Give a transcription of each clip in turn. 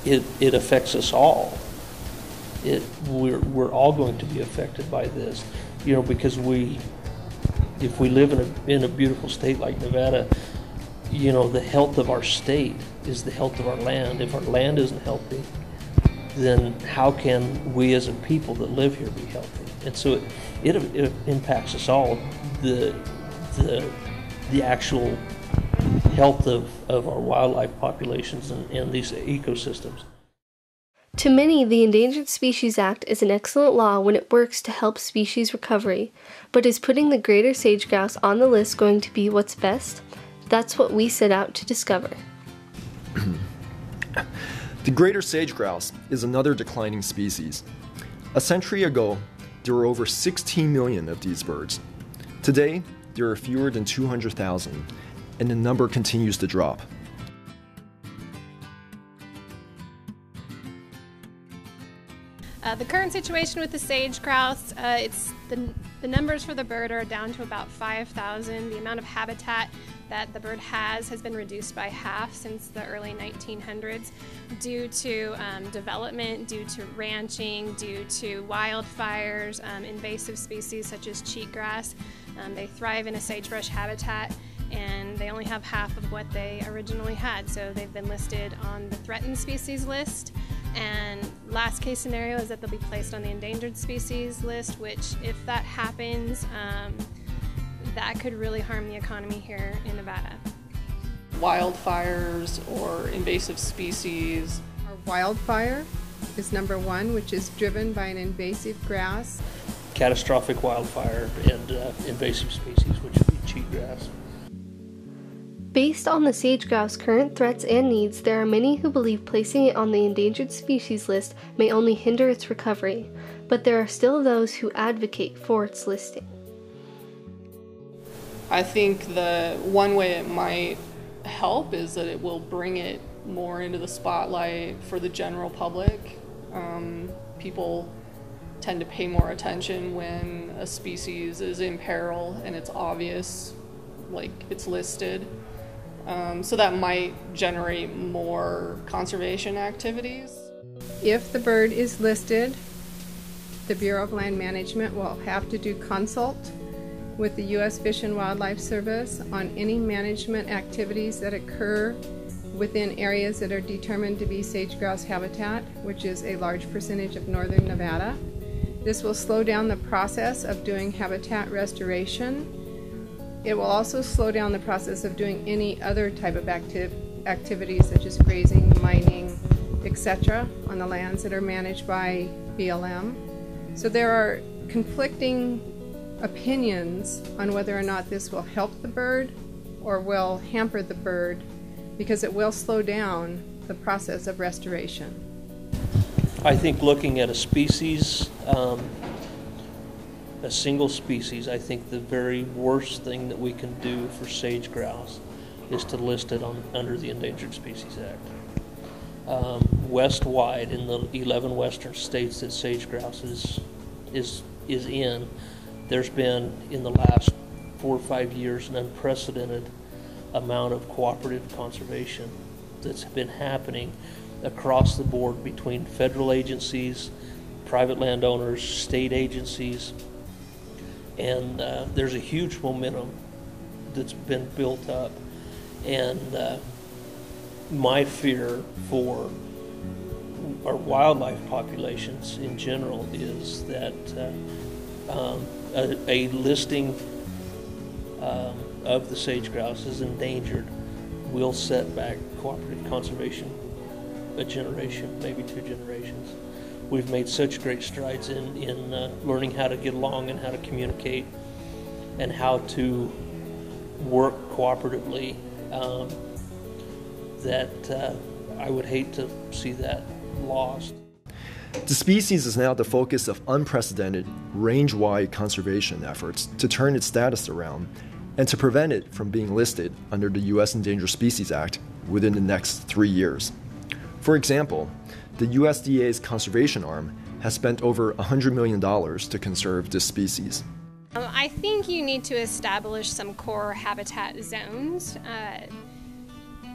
it affects us all. We're all going to be affected by this, because if we live in a beautiful state like Nevada, the health of our state is the health of our land. If our land isn't healthy, then how can we as a people that live here be healthy? And so it impacts us all, the actual health of our wildlife populations and these ecosystems. To many, the Endangered Species Act is an excellent law when it works to help species recovery, but is putting the greater sage-grouse on the list going to be what's best? That's what we set out to discover. The greater sage-grouse is another declining species. A century ago, there were over 16 million of these birds. Today, there are fewer than 200,000, and the number continues to drop. The current situation with the sage-grouse, the numbers for the bird are down to about 5,000. The amount of habitat that the bird has been reduced by half since the early 1900s due to development, due to ranching, due to wildfires, invasive species such as cheatgrass. They thrive in a sagebrush habitat, and they only have half of what they originally had, so they've been listed on the threatened species list. And last case scenario is that they'll be placed on the endangered species list, which if that happens, that could really harm the economy here in Nevada. Wildfires or invasive species. Our wildfire is number one, which is driven by an invasive grass. Catastrophic wildfire and invasive species, which would be cheatgrass. Based on the sage-grouse current threats and needs, there are many who believe placing it on the endangered species list may only hinder its recovery, but there are still those who advocate for its listing. I think the one way it might help is that it will bring it more into the spotlight for the general public. People tend to pay more attention when a species is in peril and it's obvious, like it's listed. So that might generate more conservation activities. If the bird is listed, the Bureau of Land Management will have to do consult with the U.S. Fish and Wildlife Service on any management activities that occur within areas that are determined to be sage-grouse habitat, which is a large percentage of northern Nevada. This will slow down the process of doing habitat restoration. It will also slow down the process of doing any other type of activities such as grazing, mining, etc. on the lands that are managed by BLM. So there are conflicting opinions on whether or not this will help the bird or will hamper the bird, because it will slow down the process of restoration. I think looking at a species, a single species, I think the very worst thing that we can do for sage-grouse is to list it under the Endangered Species Act. West-wide, in the 11 western states that sage-grouse is in, there's been, in the last 4 or 5 years, an unprecedented amount of cooperative conservation that's been happening across the board between federal agencies, private landowners, state agencies, and there's a huge momentum that's been built up. And my fear for our wildlife populations in general is that a listing of the sage-grouse as endangered will set back cooperative conservation a generation, maybe 2 generations. We've made such great strides in learning how to get along and how to communicate and how to work cooperatively, that I would hate to see that lost. The species is now the focus of unprecedented, range-wide conservation efforts to turn its status around and to prevent it from being listed under the U.S. Endangered Species Act within the next 3 years. For example, the USDA's conservation arm has spent over $100 million to conserve this species. I think you need to establish some core habitat zones.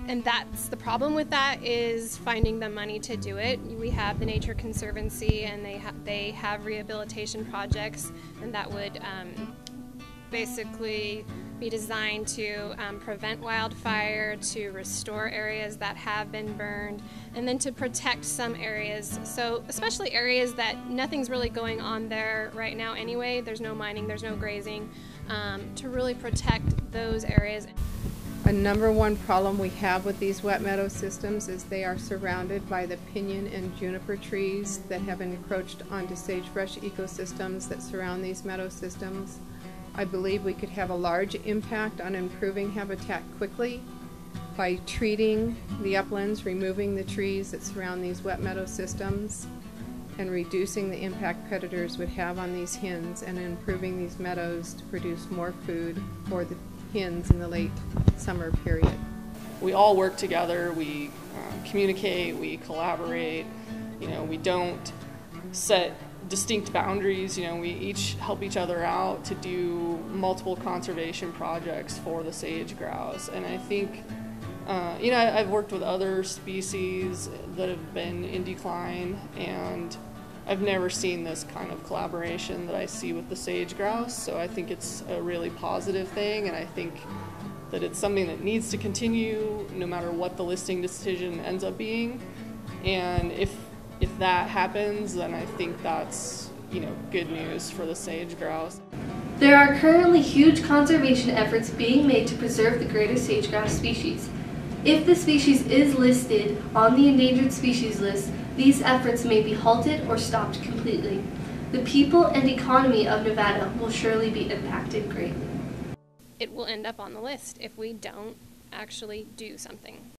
And that's the problem with that, is finding the money to do it. We have the Nature Conservancy, and they have rehabilitation projects, and that would basically be designed to prevent wildfire, to restore areas that have been burned, and then to protect some areas. So especially areas that nothing's really going on there right now anyway. There's no mining, there's no grazing, to really protect those areas. A number one problem we have with these wet meadow systems is they are surrounded by the pinyon and juniper trees that have encroached onto sagebrush ecosystems that surround these meadow systems. I believe we could have a large impact on improving habitat quickly by treating the uplands, removing the trees that surround these wet meadow systems, and reducing the impact predators would have on these hens, and improving these meadows to produce more food for the hens in the late summer period. We all work together, we communicate, we collaborate, we don't set distinct boundaries, we each help each other out to do multiple conservation projects for the sage-grouse. And I think, I've worked with other species that have been in decline, and I've never seen this kind of collaboration that I see with the sage-grouse, so I think it's a really positive thing, and I think that it's something that needs to continue no matter what the listing decision ends up being. And if that happens, then I think that's, good news for the sage-grouse. There are currently huge conservation efforts being made to preserve the greater sage-grouse species. If the species is listed on the endangered species list, these efforts may be halted or stopped completely. The people and economy of Nevada will surely be impacted greatly. It will end up on the list if we don't actually do something.